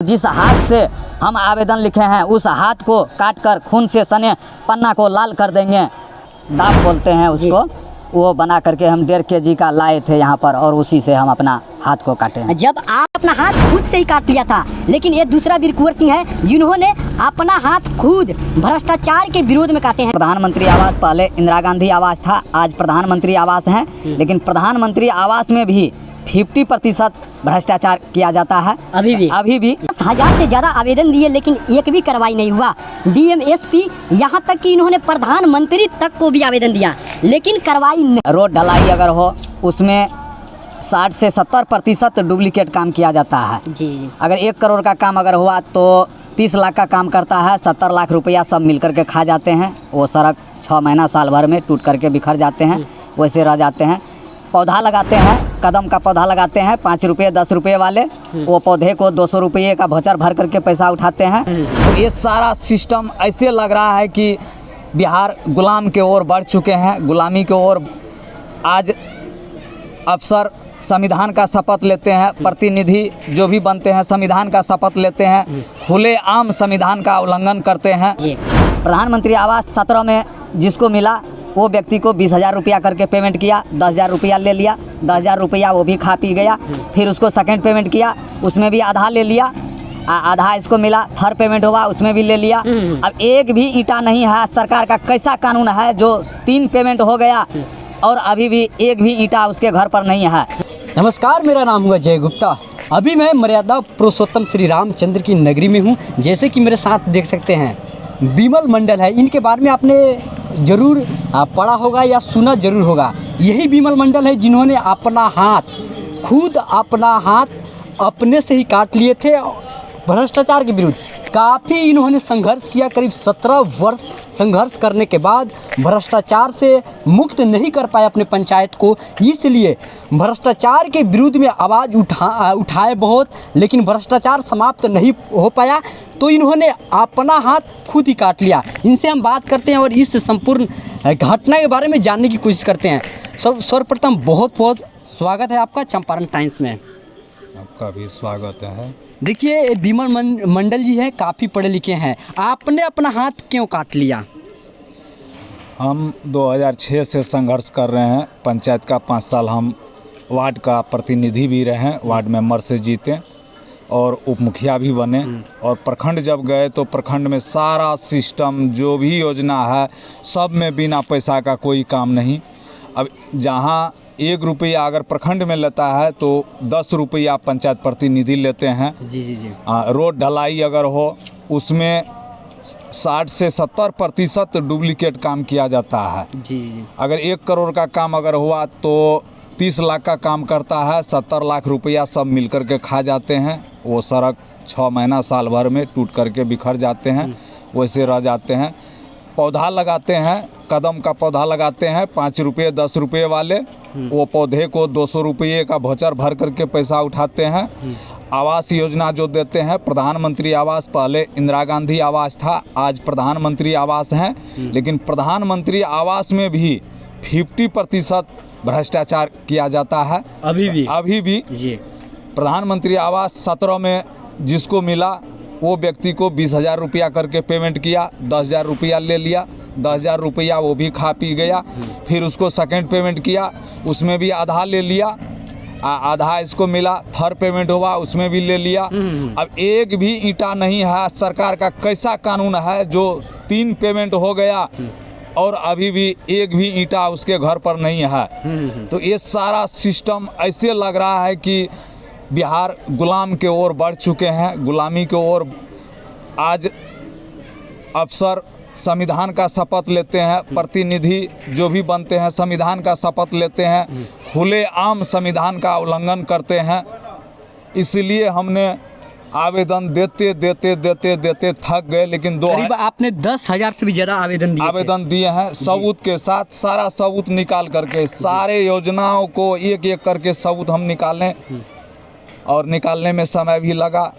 जिस हाथ से हम आवेदन लिखे हैं उस हाथ को काट कर खून से सने पन्ना को लाल कर देंगे। दाब बोलते हैं उसको, वो बना करके हम 1.5 kg का लाए थे यहाँ पर और उसी से हम अपना हाथ को काटे हैं। जब आप अपना हाथ खुद से ही काट लिया था, लेकिन ये दूसरा वीर कुंवर सिंह है जिन्होंने अपना हाथ खुद भ्रष्टाचार के विरोध में काटे हैं। प्रधानमंत्री आवास पहले इंदिरा गांधी आवास था, आज प्रधानमंत्री आवास है, लेकिन प्रधानमंत्री आवास में भी 50% भ्रष्टाचार किया जाता है अभी भी 10,000 से ज़्यादा आवेदन दिए लेकिन एक भी कार्रवाई नहीं हुआ। डीएम एसपी यहाँ तक कि इन्होंने प्रधानमंत्री तक को भी आवेदन दिया लेकिन कार्रवाई नहीं। रोड ढलाई अगर हो उसमें 60 से 70% डुप्लीकेट काम किया जाता है जी। अगर 1 करोड़ का काम अगर हुआ तो 30 लाख का काम करता है, 70 लाख रुपया सब मिल करके खा जाते हैं। वो सड़क 6 महीना साल भर में टूट करके बिखर जाते हैं, वैसे रह जाते हैं। पौधा लगाते हैं, कदम का पौधा लगाते हैं 5 रुपये 10 रुपये वाले, वो पौधे को 200 रुपये का वोचर भर करके पैसा उठाते हैं। तो ये सारा सिस्टम ऐसे लग रहा है कि बिहार गुलाम के ओर बढ़ चुके हैं, गुलामी के ओर। आज अफसर संविधान का शपथ लेते हैं, प्रतिनिधि जो भी बनते हैं संविधान का शपथ लेते हैं, खुलेआम संविधान का उल्लंघन करते हैं। प्रधानमंत्री आवास 17 में जिसको मिला वो व्यक्ति को 20,000 रुपया करके पेमेंट किया, 10,000 रुपया ले लिया, 10,000 रुपया वो भी खा पी गया। फिर उसको सेकंड पेमेंट किया, उसमें भी आधा ले लिया, आधा इसको मिला। थर्ड पेमेंट हुआ उसमें भी ले लिया। अब एक भी ईंटा नहीं है। सरकार का कैसा कानून है जो 3 पेमेंट हो गया और अभी भी एक भी ईंटा उसके घर पर नहीं है। नमस्कार, मेरा नाम हुआ जय गुप्ता। अभी मैं मर्यादा पुरुषोत्तम श्री रामचंद्र की नगरी में हूँ। जैसे कि मेरे साथ देख सकते हैं बिमल मंडल है, इनके बारे में आपने ज़रूर पढ़ा होगा या सुना ज़रूर होगा। यही बिमल मंडल है जिन्होंने खुद अपना हाथ अपने से ही काट लिए थे भ्रष्टाचार के विरुद्ध। काफ़ी इन्होंने संघर्ष किया, करीब 17 वर्ष संघर्ष करने के बाद भ्रष्टाचार से मुक्त नहीं कर पाए अपने पंचायत को। इसलिए भ्रष्टाचार के विरुद्ध में आवाज़ उठाए बहुत, लेकिन भ्रष्टाचार समाप्त नहीं हो पाया तो इन्होंने अपना हाथ खुद ही काट लिया। इनसे हम बात करते हैं और इस संपूर्ण घटना के बारे में जानने की कोशिश करते हैं। सर्वप्रथम बहुत बहुत स्वागत है आपका चंपारण टाइम्स में। आपका भी स्वागत है। देखिए बिमल मंडल जी हैं, काफ़ी पढ़े लिखे हैं, आपने अपना हाथ क्यों काट लिया? हम 2006 से संघर्ष कर रहे हैं। पंचायत का 5 साल हम वार्ड का प्रतिनिधि भी रहे, वार्ड मेंबर से जीते और उप मुखिया भी बने। और प्रखंड जब गए तो प्रखंड में सारा सिस्टम जो भी योजना है सब में बिना पैसा का कोई काम नहीं। अब जहाँ 1 रुपया अगर प्रखंड में लेता है तो 10 रुपया पंचायत प्रतिनिधि लेते हैं। जी। रोड ढलाई अगर हो उसमें 60 से 70% डुप्लीकेट काम किया जाता है। जी। अगर 1 करोड़ का काम अगर हुआ तो 30 लाख का काम करता है, 70 लाख रुपया सब मिल कर के खा जाते हैं। वो सड़क 6 महीना साल भर में टूट करके बिखर जाते हैं, वैसे रह जाते हैं। पौधा लगाते हैं, कदम का पौधा लगाते हैं 5 रुपये 10 रुपये वाले, वो पौधे को 200 रुपये का वोचर भर करके पैसा उठाते हैं। आवास योजना जो देते हैं, प्रधानमंत्री आवास पहले इंदिरा गांधी आवास था, आज प्रधानमंत्री आवास है, लेकिन प्रधानमंत्री आवास में भी 50% भ्रष्टाचार किया जाता है अभी भी। प्रधानमंत्री आवास 17 में जिसको मिला वो व्यक्ति को 20,000 रुपया करके पेमेंट किया, 10,000 रुपया ले लिया, 10,000 रुपया वो भी खा पी गया। फिर उसको सेकंड पेमेंट किया, उसमें भी आधा ले लिया, आधा इसको मिला। थर्ड पेमेंट हुआ उसमें भी ले लिया। अब एक भी ईंटा नहीं है। सरकार का कैसा कानून है जो 3 पेमेंट हो गया और अभी भी एक भी ईंटा उसके घर पर नहीं है। तो ये सारा सिस्टम ऐसे लग रहा है कि बिहार गुलाम के ओर बढ़ चुके हैं, गुलामी के ओर। आज अफसर संविधान का शपथ लेते हैं, प्रतिनिधि जो भी बनते हैं संविधान का शपथ लेते हैं, खुलेआम संविधान का उल्लंघन करते हैं। इसलिए हमने आवेदन देते थक गए। लेकिन आपने 10,000 से भी ज़्यादा आवेदन दिए हैं, सबूत के साथ, सारा सबूत निकाल करके, सारे योजनाओं को एक एक करके सबूत हम निकालें और निकालने में समय भी लगा।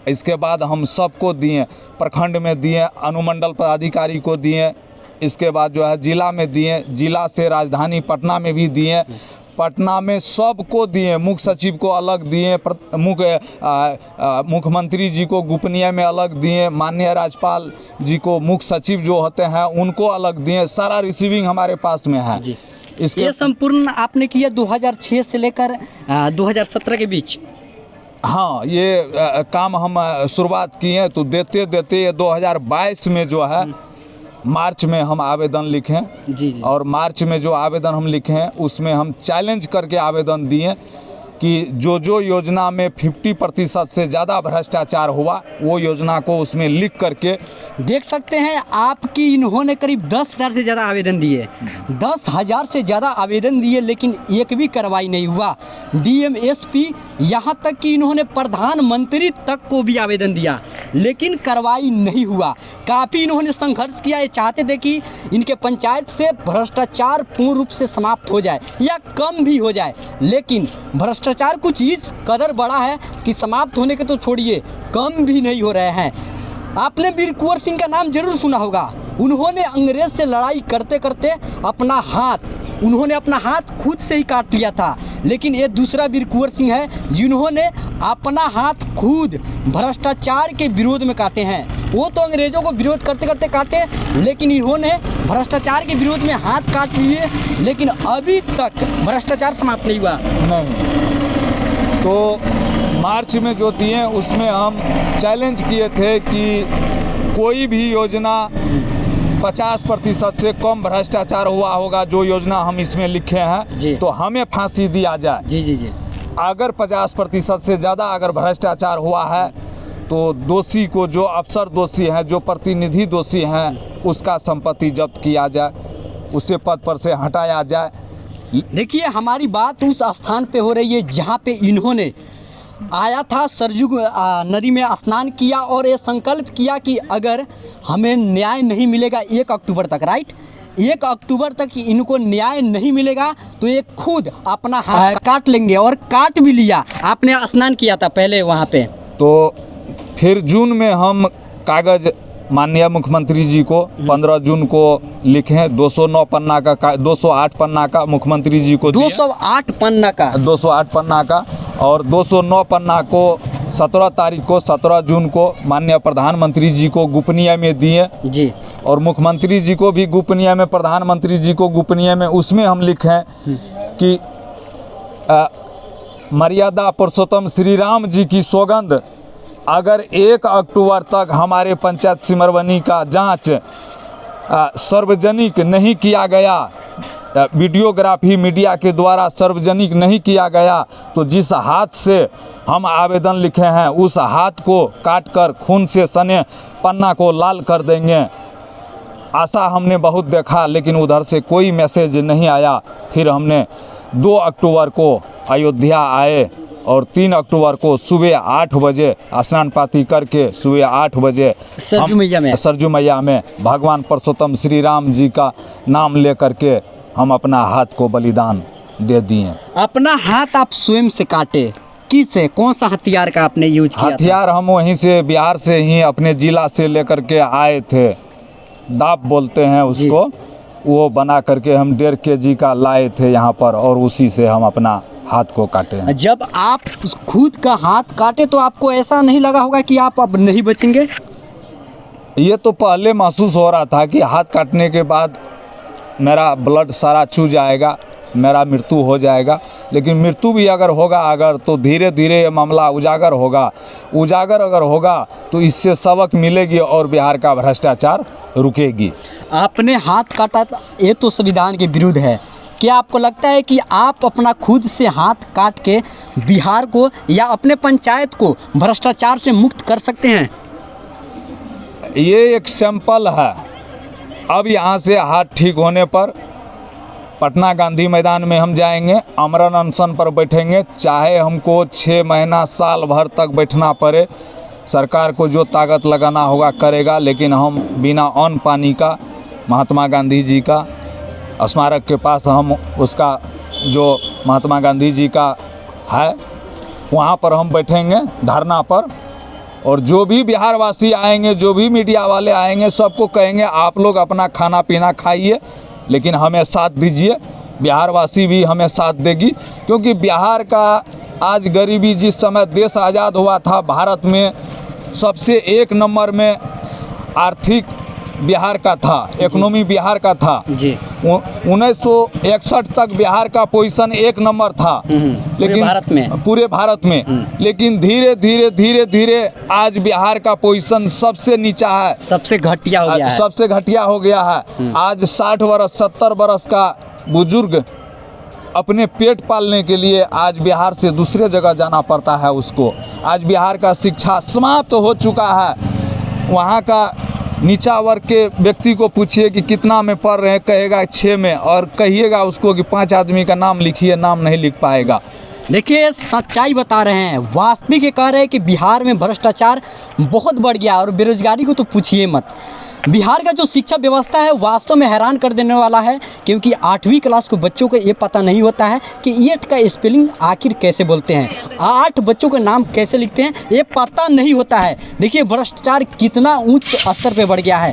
इसके बाद हम सबको दिए, प्रखंड में दिए, अनुमंडल पदाधिकारी को दिए, इसके बाद जो है जिला में दिए, जिला से राजधानी पटना में भी दिए, पटना में सबको दिए, मुख्य सचिव को अलग दिए, मुख्यमंत्री जी को गोपनीय में अलग दिए, माननीय राज्यपाल जी को मुख्य सचिव जो होते हैं उनको अलग दिए, सारा रिसीविंग हमारे पास में है। इसके ये संपूर्ण आपने किया 2006 से लेकर 2017 के बीच। हाँ, ये काम हम शुरुआत किए तो देते देते ये 2022 में जो है मार्च में हम आवेदन लिखे जी। और मार्च में जो आवेदन हम लिखे हैं उसमें हम चैलेंज करके आवेदन दिए कि जो योजना में 50% से ज़्यादा भ्रष्टाचार हुआ वो योजना को उसमें लिख करके। देख सकते हैं आपकी इन्होंने करीब 10,000 से ज़्यादा आवेदन दिए, 10,000 से ज़्यादा आवेदन दिए, लेकिन एक भी कार्रवाई नहीं हुआ। डीएम एसपी यहाँ तक कि इन्होंने प्रधानमंत्री तक को भी आवेदन दिया, लेकिन कार्रवाई नहीं हुआ। काफ़ी इन्होंने संघर्ष किया, ये चाहते थे कि इनके पंचायत से भ्रष्टाचार पूर्ण रूप से समाप्त हो जाए या कम भी हो जाए, लेकिन भ्रष्टाचार कुछ चीज़ कदर बड़ा है कि समाप्त होने के तो छोड़िए, कम भी नहीं हो रहे हैं। आपने वीर कुंवर सिंह का नाम जरूर सुना होगा। उन्होंने अंग्रेज से लड़ाई करते करते अपना हाथ खुद से ही काट लिया था, लेकिन ये दूसरा वीर कुंवर सिंह है जिन्होंने अपना हाथ खुद भ्रष्टाचार के विरोध में काटे हैं। वो तो अंग्रेजों को विरोध करते करते काटे, लेकिन इन्होंने भ्रष्टाचार के विरोध में हाथ काट लिए, लेकिन अभी तक भ्रष्टाचार समाप्त नहीं हुआ। नहीं, तो मार्च में जो दिए उसमें हम चैलेंज किए थे कि कोई भी योजना 50% से कम भ्रष्टाचार हुआ होगा, जो योजना हम इसमें लिखे हैं तो हमें फांसी दिया जाए। जी। अगर 50% से ज़्यादा अगर भ्रष्टाचार हुआ है तो दोषी को, जो अफसर दोषी हैं, जो प्रतिनिधि दोषी हैं, उसका संपत्ति जब्त किया जाए, उसे पद पर से हटाया जाए। देखिए, हमारी बात उस स्थान पे हो रही है जहाँ पे इन्होंने आया था, सरजू नदी में स्नान किया और ये संकल्प किया कि अगर हमें न्याय नहीं मिलेगा 1 अक्टूबर तक, राइट, 1 अक्टूबर तक इनको न्याय नहीं मिलेगा तो ये खुद अपना हाथ काट लेंगे, और काट भी लिया। आपने स्नान किया था पहले वहाँ पे। तो फिर जून में हम कागज़ माननीय मुख्यमंत्री जी को 15 जून को लिखे, 209 पन्ना का 208 पन्ना का मुख्यमंत्री जी को 208 पन्ना का 208 पन्ना का, और 209 पन्ना को 17 जून को माननीय प्रधानमंत्री जी को गोपनीय में दिए जी, और मुख्यमंत्री जी को भी गोपनीय में, प्रधानमंत्री जी को गोपनीय में। उसमें हम लिखें कि मर्यादा पुरुषोत्तम श्री राम जी की सौगंध, अगर 1 अक्टूबर तक हमारे पंचायत सिमरवनी का जांच सार्वजनिक नहीं किया गया, वीडियोग्राफी मीडिया के द्वारा सार्वजनिक नहीं किया गया, तो जिस हाथ से हम आवेदन लिखे हैं उस हाथ को काटकर खून से सने पन्ना को लाल कर देंगे। आशा हमने बहुत देखा, लेकिन उधर से कोई मैसेज नहीं आया। फिर हमने 2 अक्टूबर को अयोध्या आए और 3 अक्टूबर को सुबह 8 बजे स्नान पाती करके सुबह 8 बजे सरजू मैया में भगवान पुरुषोत्तम श्री राम जी का नाम ले करके हम अपना हाथ को बलिदान दे दिए। अपना हाथ आप स्वयं से काटे, किससे, कौन सा हथियार का आपने यूज किया? हथियार हम वहीं से बिहार से ही अपने जिला से लेकर के आए थे, दाप बोलते हैं उसको, वो बना करके हम 1.5 kg का लाए थे यहाँ पर, और उसी से हम अपना हाथ को काटे हैं। जब आप खुद का हाथ काटे तो आपको ऐसा नहीं लगा होगा कि आप अब नहीं बचेंगे? ये तो पहले महसूस हो रहा था कि हाथ काटने के बाद मेरा ब्लड सारा चू जाएगा, मेरा मृत्यु हो जाएगा, लेकिन मृत्यु भी अगर होगा अगर तो धीरे धीरे ये मामला उजागर होगा। उजागर अगर होगा तो इससे सबक मिलेगी और बिहार का भ्रष्टाचार रुकेगी। आपने हाथ काटा, ये तो संविधान के विरुद्ध है। क्या आपको लगता है कि आप अपना खुद से हाथ काट के बिहार को या अपने पंचायत को भ्रष्टाचार से मुक्त कर सकते हैं? ये एक सैंपल है। अब यहाँ से हाथ ठीक होने पर पटना गांधी मैदान में हम जाएंगे, आमरण अनशन पर बैठेंगे, चाहे हमको 6 महीना साल भर तक बैठना पड़े, सरकार को जो ताकत लगाना होगा करेगा, लेकिन हम बिना अन्न पानी का महात्मा गांधी जी का स्मारक के पास हम उसका जो महात्मा गांधी जी का है वहाँ पर हम बैठेंगे धरना पर, और जो भी बिहारवासी आएंगे, जो भी मीडिया वाले आएंगे, सबको कहेंगे आप लोग अपना खाना पीना खाइए, लेकिन हमें साथ दीजिए। बिहारवासी भी हमें साथ देगी, क्योंकि बिहार का आज गरीबी, जिस समय देश आज़ाद हुआ था भारत में सबसे 1 नंबर में आर्थिक बिहार का था, इकोनॉमी बिहार का था जी। 1961 तक बिहार का पोजीशन 1 नंबर था, लेकिन पूरे भारत में लेकिन धीरे धीरे धीरे धीरे आज बिहार का पोजीशन सबसे नीचा है, सबसे घटिया हो गया है। सबसे घटिया हो गया है। आज 60 वर्ष 70 वर्ष का बुजुर्ग अपने पेट पालने के लिए आज बिहार से दूसरे जगह जाना पड़ता है उसको। आज बिहार का शिक्षा समाप्त हो चुका है। वहाँ का नीचा वर्ग के व्यक्ति को पूछिए कि कितना में पढ़ रहे हैं, कहेगा 6 में, और कहिएगा उसको कि 5 आदमी का नाम लिखिए, नाम नहीं लिख पाएगा। देखिए सच्चाई बता रहे हैं, वास्तविक ये कह रहे हैं कि बिहार में भ्रष्टाचार बहुत बढ़ गया और बेरोजगारी को तो पूछिए मत। बिहार का जो शिक्षा व्यवस्था है वास्तव में हैरान कर देने वाला है, क्योंकि 8वीं क्लास के बच्चों को ये पता नहीं होता है कि ईट का स्पेलिंग आखिर कैसे बोलते हैं, 8 बच्चों के नाम कैसे लिखते हैं, ये पता नहीं होता है। देखिए भ्रष्टाचार कितना उच्च स्तर पे बढ़ गया है।